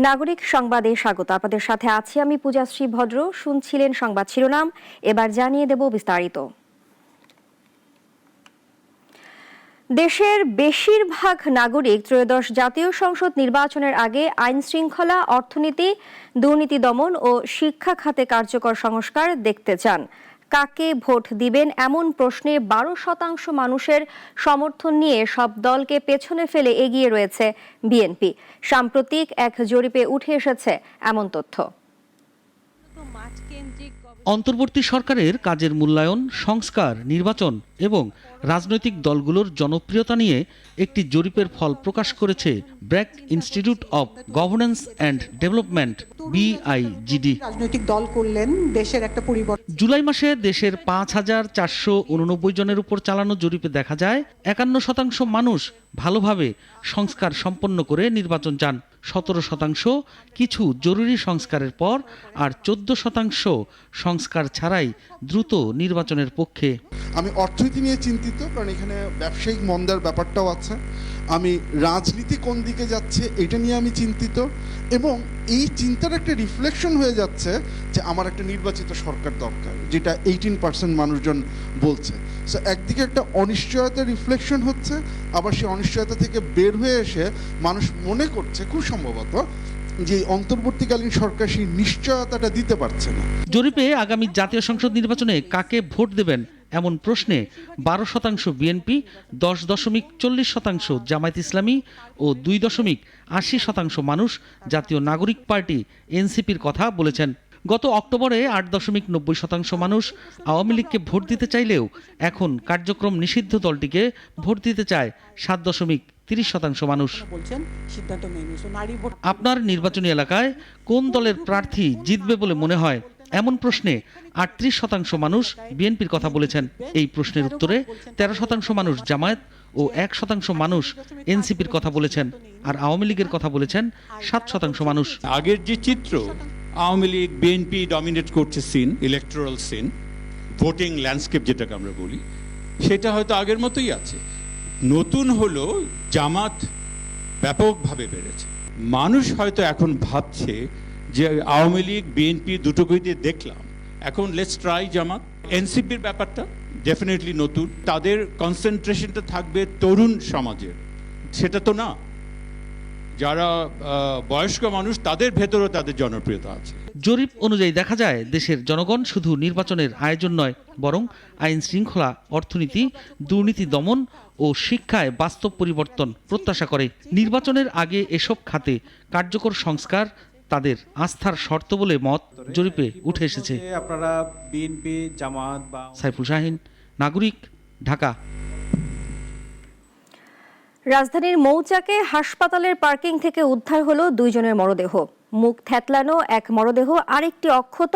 নাগরিক সংবাদে স্বাগত। আপনাদের সাথে আছি আমি পূজাশ্রী ভদ্র। শুনছিলেন সংবাদ শিরোনাম, এবার জানিয়ে দেব বিস্তারিত। দেশের বেশিরভাগ নাগরিক ত্রয়োদশ জাতীয় সংসদ নির্বাচনের আগে আইন শৃঙ্খলা, অর্থনীতি, দুর্নীতি দমন ও শিক্ষা খাতে কার্যকর সংস্কার দেখতে চান। কাকে ভোট দিবেন এমন প্রশ্নে 12% মানুষের সমর্থন নিয়ে সব দলকে পেছনে ফেলে এগিয়ে রয়েছে বিএনপি। সাম্প্রতিক এক জরিপে উঠে এসেছে এমন তথ্য। অন্তর্বর্তী সরকারের কাজের মূল্যায়ন, সংস্কার, নির্বাচন এবং রাজনৈতিক দলগুলোর জনপ্রিয়তা নিয়ে একটি জরিপের ফল প্রকাশ করেছে BRAC institute of governance and development BIGD। রাজনৈতিক দল করলেন দেশের একটা পরিবর্তন। জুলাই মাসে দেশের 5489 জনের উপর চালানো জরিপে দেখা যায় 51% মানুষ ভালোভাবে সংস্কার সম্পন্ন করে নির্বাচন চান, 17% কিছু জরুরি সংস্কারের পর, আর 14% সংস্কার ছাড়াই দ্রুত নির্বাচনের পক্ষে। আমি অর্থনীতি নিয়ে চিন্তিত, কারণ এখানে ব্যবসায়িক মন্দার ব্যাপারটাও আছে। আমি রাজনীতি কোন দিকে যাচ্ছে এটা নিয়ে আমি চিন্তিত, এবং এই চিন্তার একটা রিফ্লেকশন হয়ে যাচ্ছে যে আমার একটা নির্বাচিত সরকার দরকার, যেটা 18% মানুষজন বলছে। সো একদিকে একটা অনিশ্চয়তা রিফ্লেকশন হচ্ছে, আবার সেই অনিশ্চয়তা থেকে বের হয়ে এসে মানুষ মনে করছে খুব সম্ভবত যে অন্তর্বর্তীকালীন সরকার সেই নিশ্চয়তাটা দিতে পারছে না। জরিপে আগামী জাতীয় সংসদ নির্বাচনে কাকে ভোট দেবেন এমন প্রশ্নে 12% বিএনপি, 10.40% জামায়াত ইসলামী ও 2.80% মানুষ জাতীয় নাগরিক পার্টি NCPর কথা বলেছেন। গত অক্টোবরে 8.90% মানুষ আওয়ামী লীগকে ভোট দিতে চাইলেও এখন কার্যক্রম নিষিদ্ধ দলটিকে ভোট দিতে চায় 7.30% মানুষ। আপনার নির্বাচনী এলাকায় কোন দলের প্রার্থী জিতবে বলে মনে হয় এমন প্রশ্নে 38% মানুষ বিএনপির কথা বলেছেন। এই প্রশ্নের উত্তরে 13% মানুষ জামায়াত ও 1% মানুষ NCPর কথা বলেছেন, আর আওয়ামী লীগের কথা বলেছেন 7% মানুষ। আগের যে চিত্র, আওয়ামী লীগ বিএনপি ডমিনেট করছে scene, electoral scene, voting landscape যেটাকে আমরা বলি, সেটা হয়তো আগের মতোই আছে। নতুন হলো জামাত ব্যাপকভাবে বেড়েছে। মানুষ হয়তো এখন ভাবছে যে আওয়ামী লীগ বিএনপি দুটোকেই দেখলাম, এখন লেটস ট্রাই জামাত। NCPর ব্যাপারটা ডেফিনেটলি নতুন, তাদের কনসেন্ট্রেশনটা থাকবে তরুণ সমাজের, সেটা তো না। যারা বয়স্ক মানুষ তাদের ভেতরেও তাদের জনপ্রিয়তা আছে। জরিপ অনুযায়ী দেখা যায় দেশের জনগণ শুধু নির্বাচনের আয়োজন নয়, বরং আইন শৃঙ্খলা, অর্থনীতি, দুর্নীতি দমন ও শিক্ষায় বাস্তব পরিবর্তন প্রত্যাশা করে। নির্বাচনের আগে এসব খাতে কার্যকর সংস্কার তাদের আস্থার শর্ত বলে মত জরিপে উঠে এসেছে। আপনারা বিএনপি, জামাত বা সাইফুল শাহিন, নাগরিক, ঢাকা। রাজধানীর মৌচাকে হাসপাতালের পার্কিং থেকে উদ্ধার হলো 2 জনের মরদেহ। মুখ থ্যাতলানো এক মরদেহ, আরেকটি অক্ষত,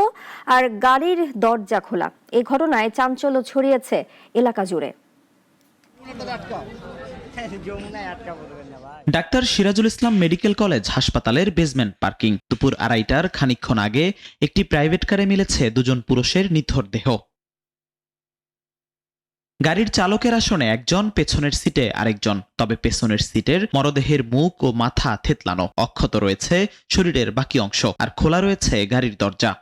আর গাড়ির দরজা খোলা। এই ঘটনায় চাঞ্চল্য ছড়িয়েছে এলাকা জুড়ে। Doctor Sirajul Islam medical college হাসপাতালের বেসমেন্ট পার্কিং। দুপুর 2:30টার খানিকক্ষণ আগে একটি প্রাইভেট কারে মিলেছে 2 জন পুরুষের নিথর দেহ। গাড়ির চালকের আসনে একজন, পেছনের সিটে আরেকজন। তবে পেছনের সিটের মরদেহের মুখ ও মাথা থেতলানো, অক্ষত রয়েছে শরীরের বাকি অংশ, আর খোলা রয়েছে গাড়ির দরজা।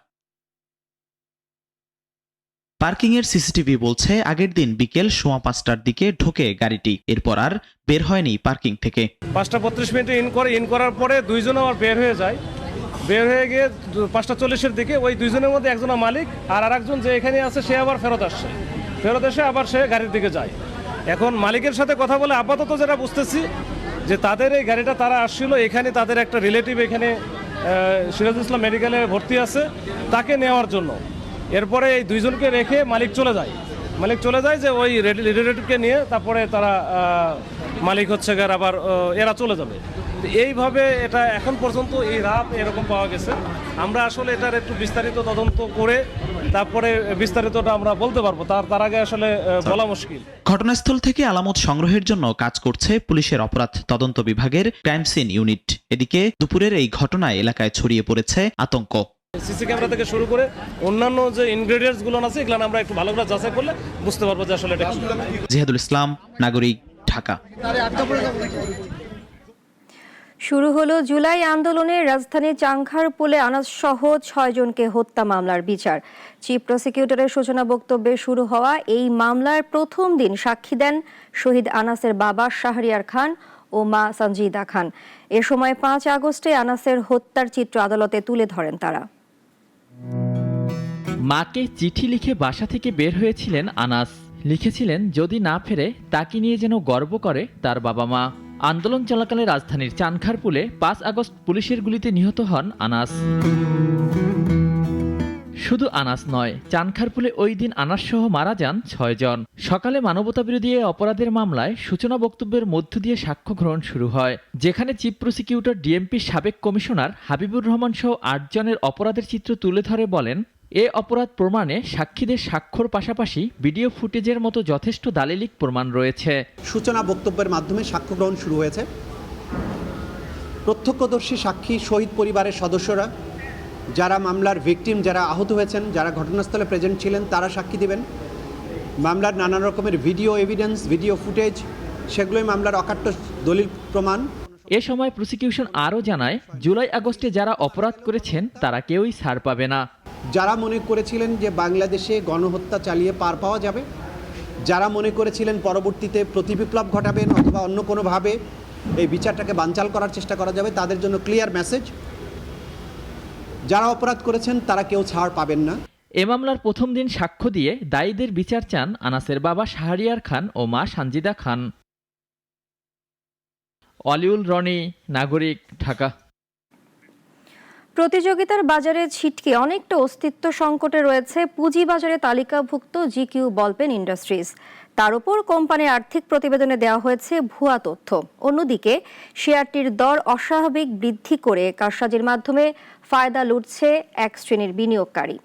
পার্কিং এর সিসিটিভি বলছে আগের দিন বিকেল 5:15টার দিকে ঢোকে গাড়িটি, এরপর আর বের হয়নি পার্কিং থেকে। 5:35 ইন করার পরে 2 জন আবার বের হয়ে যায়। বের হয়ে গিয়ে 5:40-এর দিকে ওই 2 জনের মধ্যে একজন মালিক আর আরেকজন যে এখানে আছে সে আবার ফেরত এসে আবার সে গাড়ির দিকে যায়। এখন মালিকের সাথে কথা বলে আপাতত যেটা বুঝতেছি যে তাদের এই গাড়িটা তারা আসছিল, এখানে তাদের একটা রিলেটিভ এখানে সিরাজুল ইসলাম মেডিকেলে ভর্তি আছে, তাকে নেওয়ার জন্য। এরপরে এই 2 জনকে রেখে মালিক চলে যায় যে ওই রিলেটিভকে নিয়ে তারপরে তারা মালিক হচ্ছে আবার এরা চলে যাবে। এইভাবে এটা এখন পর্যন্ত এই রাত এরকম পাওয়া গেছে। আমরা আসলে এটার একটু বিস্তারিত তদন্ত করে তারপরে বিস্তারিতটা আমরা বলতে পারবো, তার আগে আসলে বলা মুশকিল। ঘটনাস্থল থেকে আলামত সংগ্রহের জন্য কাজ করছে পুলিশের অপরাধ তদন্ত বিভাগের ক্রাইম সিন ইউনিট। এদিকে দুপুরের এই ঘটনায় এলাকায় ছড়িয়ে পড়েছে আতঙ্ক। সিসি ক্যামেরা থেকে শুরু করে অন্যান্য যে ইনগ্রেডিয়েন্টস গুলো আছে এগুলো আমরা একটু ভালো করে যাচাই করলে বুঝতে পারবো যে আসলে এটা কি। জিহাদুল ইসলাম, নাগরিক, ঢাকা। শুরু হলো জুলাই আন্দোলনে রাজধানী চাংখারপুলে আনাস সহ 6 জনকে হত্যা মামলার বিচার। চিফ প্রসিকিউটরের সূচনা বক্তব্যে শুরু হওয়া এই মামলার প্রথম দিন সাক্ষী দেন শহীদ আনাসের বাবা শাহরিয়ার খান ও মা সঞ্জিদা খান। এ সময় 5 আগস্টে আনাসের হত্যার চিত্র আদালতে তুলে ধরেন তারা। মাকে চিঠি লিখে বাসা থেকে বের হয়েছিলেন আনাস। লিখেছিলেন যদি না ফেরে তাকে নিয়ে যেন গর্ব করে তার বাবা মা। আন্দোলন চলাকালে রাজধানীর চানখারপুলে 5 আগস্ট পুলিশের গুলিতে নিহত হন আনাস। শুধু আনাস নয়, চানখারপুলে ওই দিন আনাস সহ মারা যান 6 জন। সকালে মানবতাবিরোধী অপরাধের মামলায় সূচনা বক্তব্যের মধ্য দিয়ে সাক্ষ্য গ্রহণ শুরু হয়, যেখানে চিফ প্রসিকিউটর ডিএমপির সাবেক কমিশনার হাবিবুর রহমান সহ 8 জনের অপরাধের চিত্র তুলে ধরে বলেন, এ অপরাধ প্রমাণে সাক্ষীদের স্বাক্ষর পাশাপাশি ভিডিও ফুটেজের মতো যথেষ্ট দালিলিক প্রমাণ রয়েছে। সূচনা বক্তব্যের মাধ্যমে সাক্ষ্য গ্রহণ শুরু হয়েছে। প্রত্যক্ষদর্শী সাক্ষী, শহীদ পরিবারের সদস্যরা, যারা মামলার ভিকটিম, যারা আহত হয়েছেন, যারা ঘটনাস্থলে প্রেজেন্ট ছিলেন, তারা সাক্ষী দিবেন। মামলার নানান রকমের ভিডিও এভিডেন্স, ভিডিও ফুটেজ, সেগুলোই মামলার অকাট্য দলিল প্রমাণ। এ সময় প্রসিকিউশন আরও জানায়, জুলাই আগস্টে যারা অপরাধ করেছেন তারা কেউই ছাড় পাবে না। যারা মনে করেছিলেন যে বাংলাদেশে গণহত্যা চালিয়ে পার পাওয়া যাবে, যারা মনে করেছিলেন পরবর্তীতে প্রতিবিপ্লব ঘটাবেন অথবা অন্য কোনোভাবে এই বিচারটাকে বানচাল করার চেষ্টা করা যাবে, তাদের জন্য ক্লিয়ার মেসেজ, যারা অপরাধ করেছেন তারা কেউ ছাড় পাবেন না। এ মামলার প্রথম দিন সাক্ষ্য দিয়ে দায়ীদের বিচার চান আনাসের বাবা শাহরিয়ার খান ও মা সঞ্জিদা খান। অলিউল রনি, নাগরিক, ঢাকা। প্রতিযোগিতার বাজারে ছিটকে অনেকটা অস্তিত্ব সংকটে রয়েছে পুঁজিবাজারে তালিকাভুক্ত জিকিউ বলপেন ইন্ডাস্ট্রিজ। তার উপর কোম্পানির আর্থিক প্রতিবেদনে দেওয়া হয়েছে ভুয়া তথ্য। অন্যদিকে শেয়ারটির দর অস্বাভাবিক বৃদ্ধি করে কারসাজির মাধ্যমে ফায়দা লুটছে এক শ্রেণীর বিনিয়োগকারী।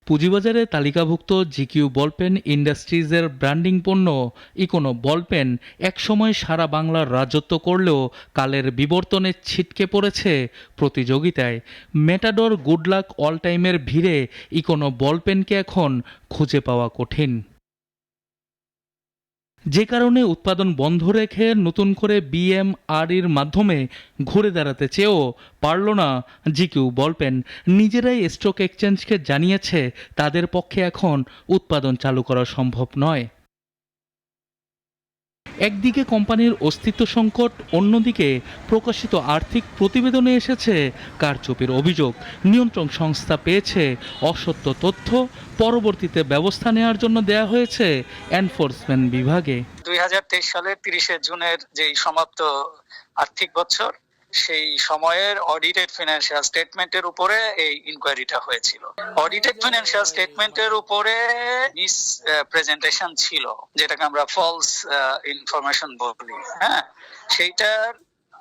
পুঁজিবাজারে তালিকাভুক্ত জিকিউ বলপেন ইন্ডাস্ট্রিজের ব্র্যান্ডিং পণ্য ইকোনো বলপেন একসময় সারা বাংলার রাজত্ব করলেও কালের বিবর্তনে ছিটকে পড়েছে প্রতিযোগিতায়। মেটাডোর, গুডলাক, অল টাইমের ভিড়ে ইকোনো বলপেনকে এখন খুঁজে পাওয়া কঠিন, যে কারণে উৎপাদন বন্ধ রেখে নতুন করে বিএমআরইর মাধ্যমে ঘুরে দাঁড়াতে চেয়েও পারল না জিকিউ বলপেন। নিজেরাই স্টক এক্সচেঞ্জকে জানিয়েছে তাদের পক্ষে এখন উৎপাদন চালু করা সম্ভব নয়। একদিকে কোম্পানির অস্তিত্ব সংকট, অন্যদিকে প্রকাশিত আর্থিক প্রতিবেদনে এসেছে কারচুপির অভিযোগ। নিয়ন্ত্রণ সংস্থা পেয়েছে অসত্য তথ্য, পরবর্তীতে ব্যবস্থা নেওয়ার জন্য দেয়া হয়েছে এনফোর্সমেন্ট বিভাগে। 2023 সালের 30শে জুনের যেই সমাপ্ত আর্থিক বছর, সেই সময়ের অডিটেড ফিনান্সিয়াল স্টেটমেন্টের উপরে এই ইনকোয়ারিটা হয়েছিল। অডিটেড ফিনান্সিয়াল স্টেটমেন্টের উপরে মিস প্রেজেন্টেশন ছিল, যেটাকে আমরা ফলস ইনফরমেশন বলি। হ্যাঁ, সেইটার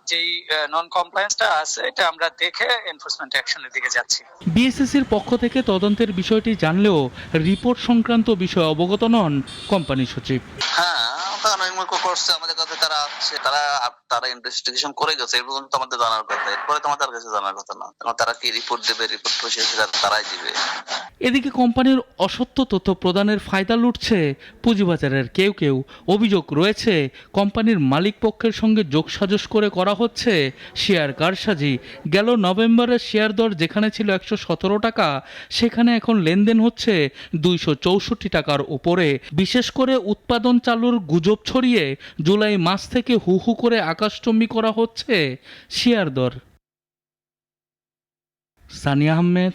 যেই নন কমপ্লায়েন্সটা আছে, এটা আমরা দেখে এনফোর্সমেন্ট অ্যাকশনের দিকে যাচ্ছি। বিএসএসির পক্ষ থেকে তদন্তের বিষয়টি জানলেও রিপোর্ট সংক্রান্ত বিষয়ে অবগত নন কোম্পানি সচিব। আমাদের কাছে তারা ইনভেস্টিগেশন করে গেছে, এর পর্যন্ত আমাদের জানার কথা, এরপরে তোমাদের কাছে জানার কথা না। তারা কি রিপোর্ট দেবে, রিপোর্ট তারাই দিবে। এদিকে কোম্পানির অসত্য তথ্য প্রদানের ফায়দা লুটছে পুঁজিবাজারের কেউ কেউ। অভিযোগ রয়েছে কোম্পানির মালিক পক্ষের সঙ্গে যোগসাজশ করে করা হচ্ছে শেয়ার কারসাজি। গেল নভেম্বরের শেয়ার দর যেখানে ছিল 117 টাকা, সেখানে এখন লেনদেন হচ্ছে 264 টাকার উপরে। বিশেষ করে উৎপাদন চালুর গুজব ছড়িয়ে জুলাই মাস থেকে হু হু করে আকাশচুম্বী করা হচ্ছে শেয়ার দর। সানিয়া আহমেদ,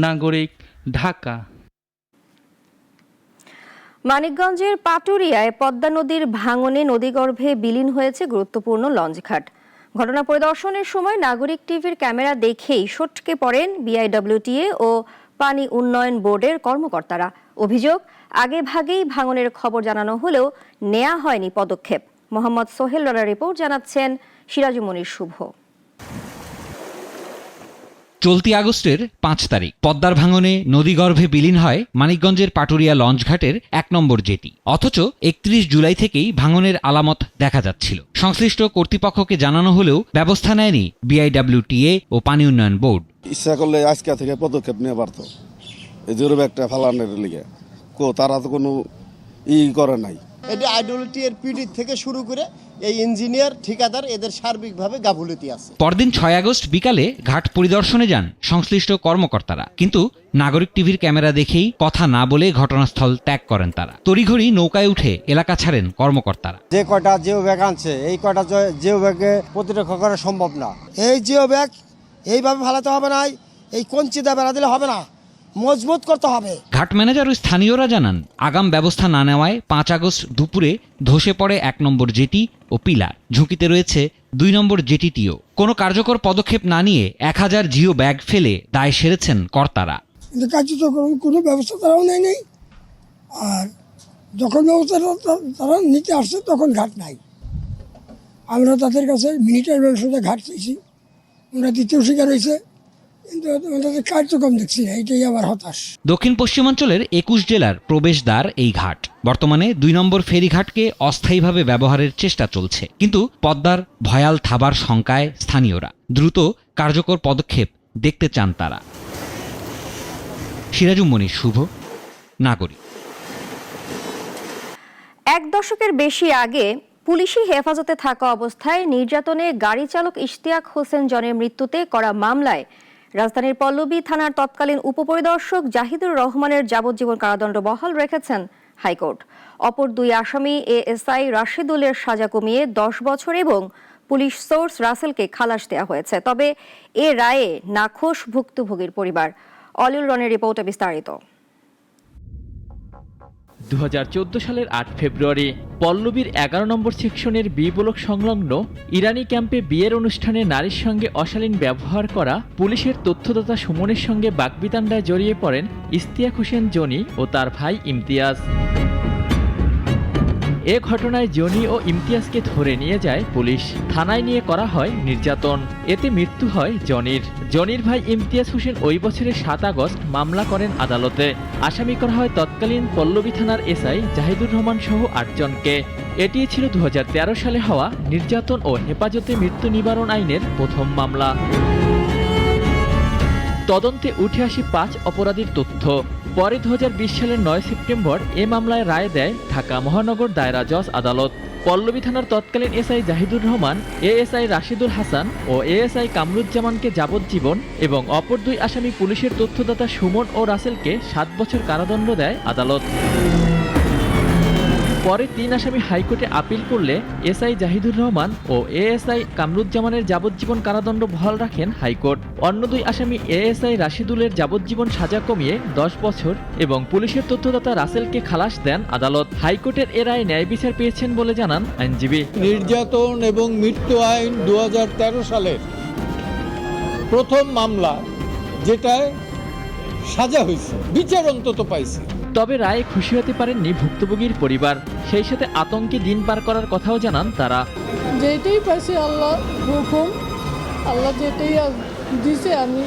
নাগরিক, ঢাকা। মানিকগঞ্জের পাটুরিয়ায় পদ্মা নদীর ভাঙনে নদীগর্ভে বিলীন হয়েছে গুরুত্বপূর্ণ লঞ্চঘাট। ঘটনা পরিদর্শনের সময় নাগরিক টিভির ক্যামেরা দেখেই সটকে পড়েন বিআইডব্লিউটিএ ও পানি উন্নয়ন বোর্ডের কর্মকর্তারা। অভিযোগ, আগে ভাগেই ভাঙনের খবর জানানো হলেও নেওয়া হয়নি পদক্ষেপ। মোহাম্মদ সোহেল রানার রিপোর্ট, জানাচ্ছেন সিরাজুমনির শুভ। চলতি আগস্টের 5 তারিখ পদ্মার ভাঙনে নদীগর্ভে বিলীন হয় মানিকগঞ্জের পাটুরিয়া লঞ্চঘাটের 1 নম্বর জেটি। অথচ 31 জুলাই থেকেই ভাঙনের আলামত দেখা যাচ্ছিল। সংশ্লিষ্ট কর্তৃপক্ষকে জানানো হলেও ব্যবস্থা নেয়নি বিআইডব্লিউটিএ ও পানি উন্নয়ন বোর্ড। ইচ্ছা করলে আজকে থেকে পদক্ষেপ নিয়ে পারত, এই জরুরি একটা ফালানের লিগে তারা তো কোনো করে নাই। এটা আইডেন্টিটি এর পিডি থেকে শুরু করে এই ইঞ্জিনিয়ার ঠিকাদার এদের সার্বিকভাবে গাফুলতি আছে। পরদিন 6 আগস্ট বিকালে ঘাট পরিদর্শনে যান সংশ্লিষ্ট কর্মকর্তারা, কিন্তু নাগরিক টিভির ক্যামেরা দেখেই কথা না বলে ঘটনাস্থল ত্যাগ করেন তারা। তড়িঘড়ি নৌকায় উঠে এলাকা ছাড়েন কর্মকর্তারা। যে কয়টা জিও ব্যাগ আনছে এই কয়টা জিও ব্যাগে প্রতিরক্ষা করা সম্ভব না। এই জিও ব্যাগ এইভাবে ফালাতে হবে না, এই কঞ্চিদা বেড়া দিলে হবে না, মজবুত করতে হবে। ঘাট ম্যানেজার ও স্থানীয়রা জানান, আগাম ব্যবস্থা না নেওয়ায় 5 আগস্ট দুপুরে ধসে পড়ে 1 নম্বর জেটি ও পিলার। ঝুঁকিতে রয়েছে 2 নম্বর জেটিটিও। কোনো কার্যকর পদক্ষেপ না নিয়ে 1000 জিও ব্যাগ ফেলে দায় সেরেছেন কর্তারা। কার্যক্রম কোনো ব্যবস্থা তারাও নেই, আর যখন ব্যবস্থা তারা নিতে আসছে তখন ঘাট নাই। আমরা তাদের কাছে মিনিটের ব্যবস্থা ঘাট চেয়েছি, ওরা দ্বিতীয় শিকার হয়েছে, কিন্তু ওদের কার্যক্রম দেখছি না, এটাই আবার হতাশ। দক্ষিণ পশ্চিমাঞ্চলের 21 জেলার প্রবেশদ্বার এই ঘাট। বর্তমানে 2 নম্বর ফেরিঘাটকে অস্থায়ীভাবে ব্যবহারের চেষ্টা চলছে, কিন্তু পদ্মার ভয়াল থাবার শঙ্কায় স্থানীয়রা। দ্রুত কার্যকর পদক্ষেপ দেখতে চান তারা। সিরাজুম শুভ, নাগরিক। 1 দশকের বেশি আগে পুলিশি হেফাজতে থাকা অবস্থায় নির্যাতনে গাড়ি চালক ইশতিয়াক হোসেন জনের মৃত্যুতে করা মামলায় রাজধানীর পল্লবী থানার তৎকালীন উপপরিদর্শক জাহিদুর রহমানের যাবজ্জীবন কারাদণ্ড বহাল রেখেছেন হাইকোর্ট। অপর 2 আসামি এএসআই রাশেদুলের সাজা কমিয়ে 10 বছর এবং পুলিশ সোর্স রাসেলকে খালাস দেওয়া হয়েছে। তবে এ রায়ে নাখোশ ভুক্তভোগীর পরিবার। অলিউল রনের রিপোর্টে বিস্তারিত। 2014 সালের 8 ফেব্রুয়ারি পল্লবীর 11 নম্বর সেকশনের বি ব্লক সংলগ্ন ইরানি ক্যাম্পে বিয়ের অনুষ্ঠানে নারীর সঙ্গে অশালীন ব্যবহার করা পুলিশের তথ্যদাতা সুমনের সঙ্গে বাকবিতণ্ডায় জড়িয়ে পড়েন ইশতিয়াক হোসেন জনি ও তার ভাই ইমতিয়াজ। এ ঘটনায় জনি ও ইমতিয়াজকে ধরে নিয়ে যায় পুলিশ। থানায় নিয়ে করা হয় নির্যাতন। এতে মৃত্যু হয় জনির ভাই ইমতিয়াজ হোসেন ওই বছরের 7 আগস্ট মামলা করেন আদালতে। আসামি করা হয় তৎকালীন পল্লবী থানার এসআই জাহিদুর রহমান সহ 8 জনকে। এটি ছিল 2013 সালে হওয়া নির্যাতন ও হেফাজতে মৃত্যু নিবারণ আইনের প্রথম মামলা। তদন্তে উঠে আসে 5 অপরাধীর তথ্য। পরে 2020 সালের 9 সেপ্টেম্বর এ মামলায় রায় দেয় ঢাকা মহানগর দায়রা জজ আদালত। পল্লবী থানার তৎকালীন এসআই জাহিদুর রহমান, এএসআই রাশিদুল হাসান ও এএসআই কামরুজ্জামানকে যাবজ্জীবন এবং অপর 2 আসামি পুলিশের তথ্যদাতা সুমন ও রাসেলকে 7 বছর কারাদণ্ড দেয় আদালত। পরে 3 আসামি হাইকোর্টে আপিল করলে এসআই জাহিদুর রহমান ও এএসআই কামরুজ্জামানের যাবজ্জীবন কারাদণ্ড বহাল রাখেন হাইকোর্ট। অন্য 2 আসামি এএসআই রাশিদুলের যাবজ্জীবন সাজা কমিয়ে 10 বছর এবং পুলিশের তথ্যদাতা রাসেলকে খালাস দেন আদালত। হাইকোর্টের এ রায়ে ন্যায় বিচার পেয়েছেন বলে জানান আইনজীবী। নির্যাতন এবং মৃত্যু আইন 2013 সালের প্রথম মামলা, যেটায় সাজা হয়েছে, বিচার অন্তত পাইছে। তবে রায়ে খুশি হতে পারেননি ভুক্তভোগীর পরিবার। সেই সাথে আতঙ্কে দিন পার করার কথাও জানান তারা। যেটাই পাইছি আল্লাহ হুকুম, আল্লাহ যেটাই দিছে আমি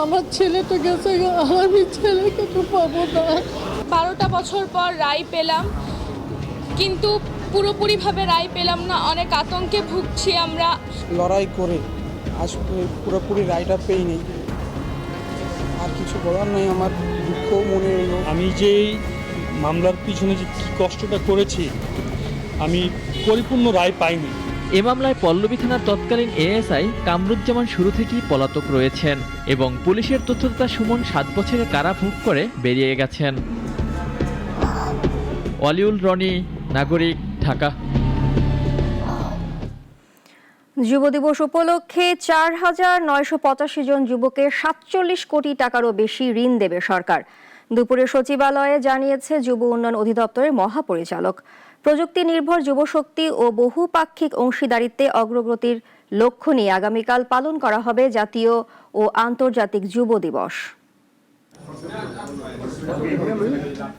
আমার ছেলে তো গেছে, আমি ছেলেকে তো পাবো না। 12টা বছর পর রায় পেলাম, কিন্তু পুরোপুরিভাবে রায় পেলাম না। অনেক আতঙ্কে ভুগছি আমরা। লড়াই করে আজ পুরোপুরি রায়টা পেইনি, আর কিছু বলার নেই। আমার দুঃখ মনে এলো। আমি যে মামলার পিছনে যে কী কষ্টটা করেছি, আমি পরিপূর্ণ রায় পাইনি। এ মামলায় পল্লবী থানার তৎকালীন এএসআই কামরুজ্জামান শুরু থেকেই পলাতক রয়েছেন এবং পুলিশের তথ্যদাতা সুমন 7 বছরের কারাভোগ করে বেরিয়ে গেছেন। অলিউল রনি, নাগরিক, ঢাকা। যুব দিবস উপলক্ষে 4,985 জন যুবকে 47 কোটি টাকারও বেশি ঋণ দেবে সরকার। দুপুরে সচিবালয়ে জানিয়েছে যুব উন্নয়ন অধিদপ্তরের মহাপরিচালক। প্রযুক্তি নির্ভর যুবশক্তি ও বহুপাক্ষিক অংশীদারিত্বে অগ্রগতির লক্ষ্য নিয়ে আগামীকাল পালন করা হবে জাতীয় ও আন্তর্জাতিক যুব দিবস।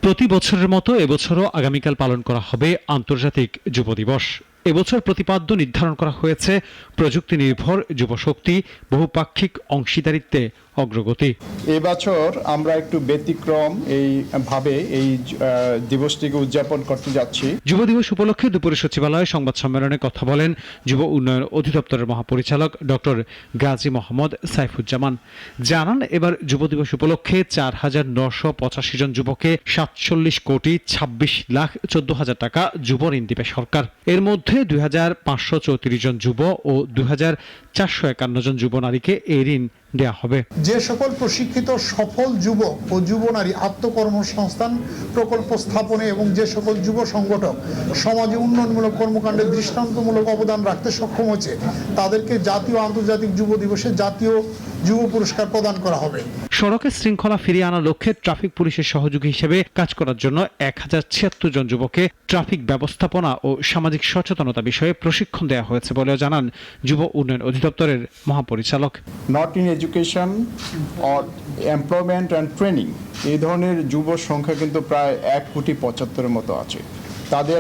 প্রতি বছরের মতো এবছরও আগামীকাল পালন করা হবে আন্তর্জাতিক যুব দিবস। এবছর প্রতিপাদ্য নির্ধারণ করা হয়েছে প্রযুক্তি নির্ভর যুবশক্তি, বহুপাক্ষিক অংশীদারিত্বে অগ্রগতি। এবছর আমরা একটু ব্যতিক্রম ভাবে এই দিবসটিকে উদযাপন করতে যাচ্ছি। যুব দিবস উপলক্ষে দুপুরে সচিবালয়ে সংবাদ সম্মেলনে কথা বলেন যুব উন্নয়ন অধিদপ্তরের মহাপরিচালক ডক্টর গাজী মোহাম্মদ সাইফুজ্জামান। জানান, এবার যুব দিবস উপলক্ষে 4,985 জন যুবকে 47,26,14,000 টাকা যুব ঋণ দিবে সরকার। এর মধ্যে 2,534 জন যুব ও 2,451 জন যুব নারীকে এই ঋণ দেওয়া হবে। যে সকল প্রশিক্ষিত সফল যুবক ও যুব নারী আত্মকর্মসংস্থান প্রকল্প স্থাপনে এবং যে সকল যুব সংগঠক সমাজে উন্নয়নমূলক কর্মকাণ্ডে দৃষ্টান্তমূলক অবদান রাখতে সক্ষম হয়েছে, তাদেরকে জাতীয় আন্তর্জাতিক যুব দিবসে জাতীয় যুব পুরস্কার প্রদান করা হবে। সড়কে শৃঙ্খলা ফিরিয়ে আনার লক্ষ্যে ট্রাফিক পুলিশের সহযোগী হিসেবে কাজ করার জন্য 1076 জন যুবককে ট্রাফিক ব্যবস্থাপনা ও সামাজিক সচেতনতা বিষয়ে প্রশিক্ষণ দেওয়া হয়েছে বলেও জানান যুব উন্নয়ন অধিদপ্তরের মহাপরিচালক। Not in education or employment and training, এই ধরনের যুব সংখ্যা কিন্তু প্রায় 1,75,00,000 মতো আছে। তাদের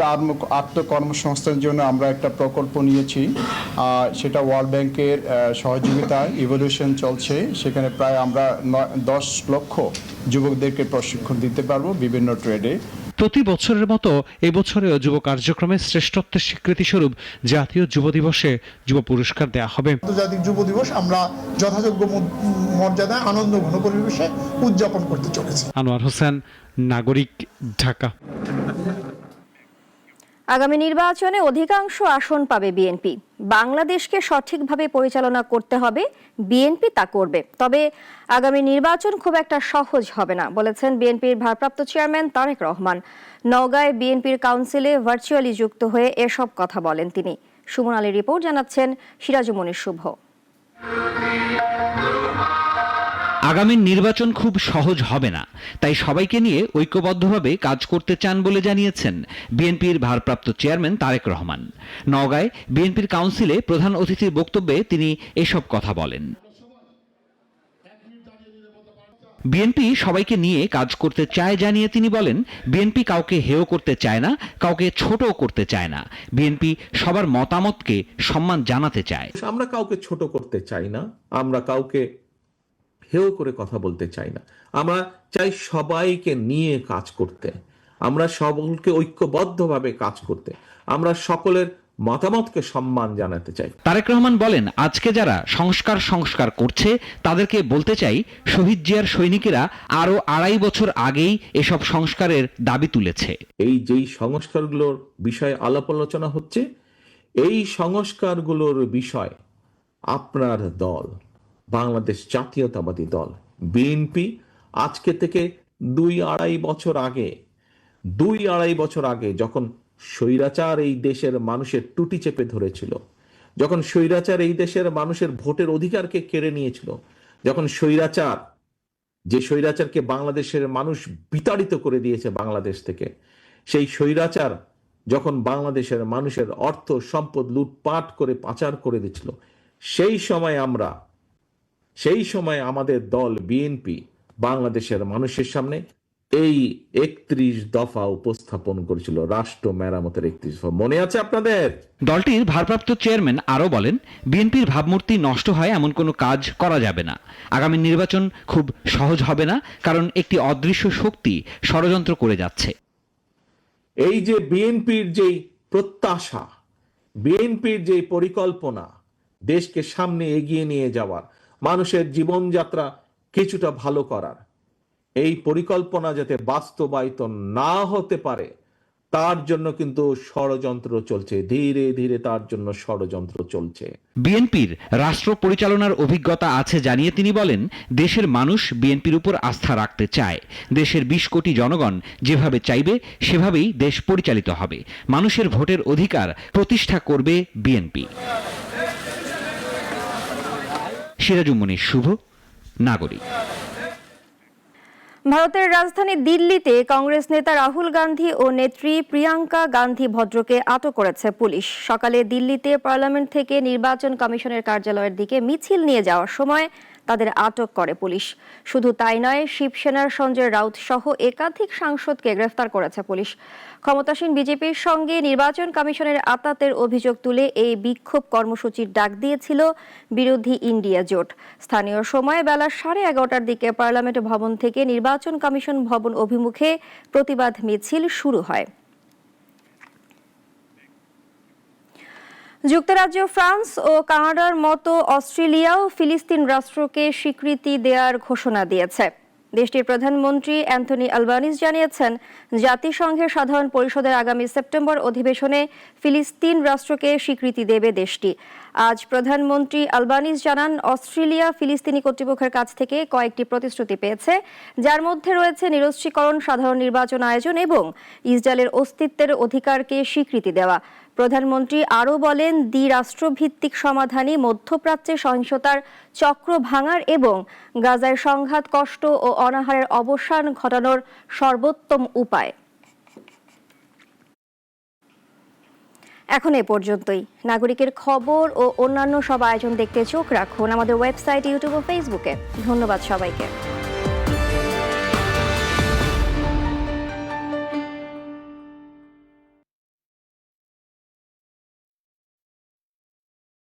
আত্মকর্মসংস্থানের জন্য আমরা একটা প্রকল্প নিয়েছি, সেটা ওয়ার্ল্ড ব্যাংকের সহযোগিতায় ইভলিউশন চলছে। সেখানে প্রায় আমরা 10 লক্ষ যুবকদেরকে প্রশিক্ষণ দিতে পারবো বিভিন্ন ট্রেডে। প্রতি বছরের মতো এবছরেও যুব কার্যক্রমের শ্রেষ্ঠত্বের স্বীকৃতি স্বরূপ জাতীয় যুব দিবসে যুব পুরস্কার দেওয়া হবে। আন্তর্জাতিক যুব দিবস আমরা যথাযোগ্য মর্যাদায় আনন্দ ঘন পরিবেশে উদযাপন করতে চলেছি। আনোয়ার হোসেন, নাগরিক, ঢাকা। আগামী নির্বাচনে অধিকাংশ আসন পাবে বিএনপি। বাংলাদেশকে সঠিকভাবে পরিচালনা করতে হবে, বিএনপি তা করবে। তবে আগামী নির্বাচন খুব একটা সহজ হবে না বলেছেন বিএনপির ভারপ্রাপ্ত চেয়ারম্যান তারেক রহমান। নওগাঁয় বিএনপির কাউন্সিলে ভার্চুয়ালি যুক্ত হয়ে এসব কথা বলেন তিনি। সুমন আলীর রিপোর্ট, জানাচ্ছেন সিরাজুমনির শুভ। আগামী নির্বাচন খুব সহজ হবে না, তাই সবাইকে নিয়ে ঐক্যবদ্ধভাবে কাজ করতে চান বলে জানিয়েছেন বিএনপির ভারপ্রাপ্ত চেয়ারম্যান তারেক রহমান। নওগাঁয় বিএনপির কাউন্সিলে প্রধান অতিথির বক্তব্যে তিনি এসব কথা বলেন। বিএনপি সবাইকে নিয়ে কাজ করতে চায় জানিয়ে তিনি বলেন, বিএনপি কাউকে হেয় করতে চায় না, কাউকে ছোট করতে চায় না। বিএনপি সবার মতামতকে সম্মান জানাতে চায়। আমরা কাউকে ছোট করতে চাই না, আমরা কাউকে হেয় করে কথা বলতে চাই না। আমরা চাই সবাইকে নিয়ে কাজ করতে, আমরা সকলকে ঐক্যবদ্ধভাবে কাজ করতে, আমরা সকলের মতামতকে সম্মান জানাতে চাই। তারেক রহমান বলেন, আজকে যারা সংস্কার করছে তাদেরকে বলতে চাই, শহীদ জিয়ার সৈনিকেরা আরো 2.5 বছর আগেই এসব সংস্কারের দাবি তুলেছে। এই যেই সংস্কারগুলোর বিষয়ে আলাপ আলোচনা হচ্ছে, এই সংস্কারগুলোর বিষয় আপনার দল বাংলাদেশ জাতীয়তাবাদী দল বিএনপি আজকে থেকে 2-2.5 বছর আগে যখন স্বৈরাচার এই দেশের মানুষের টুটি চেপে ধরেছিল, যখন স্বৈরাচার এই দেশের মানুষের ভোটের অধিকারকে কেড়ে নিয়েছিল, যখন স্বৈরাচারকে বাংলাদেশের মানুষ বিতাড়িত করে দিয়েছে বাংলাদেশ থেকে, সেই স্বৈরাচার যখন বাংলাদেশের মানুষের অর্থ সম্পদ লুটপাট করে পাচার করে দিচ্ছিল, সেই সময় আমাদের দল বিএনপি বাংলাদেশের মানুষের সামনে এই 31 দফা উপস্থাপন করেছিল, রাষ্ট্র মেরামতের 31 দফা। মনে আছে আপনাদের? দলটির ভারপ্রাপ্ত চেয়ারম্যান আরও বলেন, বিএনপির ভাবমূর্তি নষ্ট হয় এমন কোনো কাজ করা যাবে না। আগামী নির্বাচন খুব সহজ হবে না, কারণ একটি অদৃশ্য শক্তি ষড়যন্ত্র করে যাচ্ছে। এই যে বিএনপির যেই প্রত্যাশা, বিএনপির যে পরিকল্পনা, দেশকে সামনে এগিয়ে নিয়ে যাওয়ার, মানুষের জীবনযাত্রা কিছুটা ভালো করার, এই পরিকল্পনা যাতে বাস্তবায়িত না হতে পারে তার জন্য কিন্তু ষড়যন্ত্র চলছে, ধীরে ধীরে তার জন্য ষড়যন্ত্র চলছে। বিএনপির রাষ্ট্র পরিচালনার অভিজ্ঞতা আছে জানিয়ে তিনি বলেন, দেশের মানুষ বিএনপির উপর আস্থা রাখতে চায়। দেশের 20 কোটি জনগণ যেভাবে চাইবে সেভাবেই দেশ পরিচালিত হবে। মানুষের ভোটের অধিকার প্রতিষ্ঠা করবে বিএনপি। সিরাজুমনির শুভ, নাগরিক। ভারতের রাজধানী দিল্লিতে কংগ্রেস নেতা রাহুল গান্ধী ও নেত্রী প্রিয়াঙ্কা গান্ধী ভদ্রকে আটক করেছে পুলিশ। সকালে দিল্লিতে পার্লামেন্ট থেকে নির্বাচন কমিশনের কার্যালয়ের দিকে মিছিল নিয়ে যাওয়ার সময় তাদের আটক করে পুলিশ। শুধু তাই নয়, শিবসেনার সঞ্জয় রাউত সহ একাধিক সাংসদকে গ্রেফতার করেছে পুলিশ। ক্ষমতাসীন বিজেপির সঙ্গে নির্বাচন কমিশনের আঁতাতের অভিযোগ তুলে এই বিক্ষোভ কর্মসূচির ডাক দিয়েছিল বিরোধী ইন্ডিয়া জোট। স্থানীয় সময় বেলা 11:30টার দিকে পার্লামেন্ট ভবন থেকে নির্বাচন কমিশন ভবন অভিমুখে প্রতিবাদ মিছিল শুরু হয়। যুক্তরাজ্য, ফ্রান্স ও কানাডার মতো অস্ট্রেলিয়াও ফিলিস্তিন রাষ্ট্রকে স্বীকৃতি দেওয়ার ঘোষণা দিয়েছে। দেশটির প্রধানমন্ত্রী অ্যান্থনি আলবানিজ জানিয়েছেন, জাতিসংঘের সাধারণ পরিষদের আগামী সেপ্টেম্বর অধিবেশনে ফিলিস্তিন রাষ্ট্রকে স্বীকৃতি দেবে দেশটি। আজ প্রধানমন্ত্রী আলবানিজ জানান, অস্ট্রেলিয়া ফিলিস্তিনি কর্তৃপক্ষের কাছ থেকে কয়েকটি প্রতিশ্রুতি পেয়েছে, যার মধ্যে রয়েছে নিরস্ত্রীকরণ, সাধারণ নির্বাচন আয়োজন এবং ইসরায়েলের অস্তিত্বের অধিকারকে স্বীকৃতি দেওয়া। প্রধানমন্ত্রী আরও বলেন, দ্বিরাষ্ট্রভিত্তিক সমাধানই মধ্যপ্রাচ্যে সহিংসতার চক্র ভাঙার এবং গাজায় সংঘাত, কষ্ট ও অনাহারের অবসান ঘটানোর সর্বোত্তম উপায়। এখন এ পর্যন্তই। নাগরিকের খবর ও অন্যান্য সব আয়োজন দেখতে চোখ রাখুন আমাদের ওয়েবসাইট, ইউটিউব ও ফেসবুকে। ধন্যবাদ সবাইকে।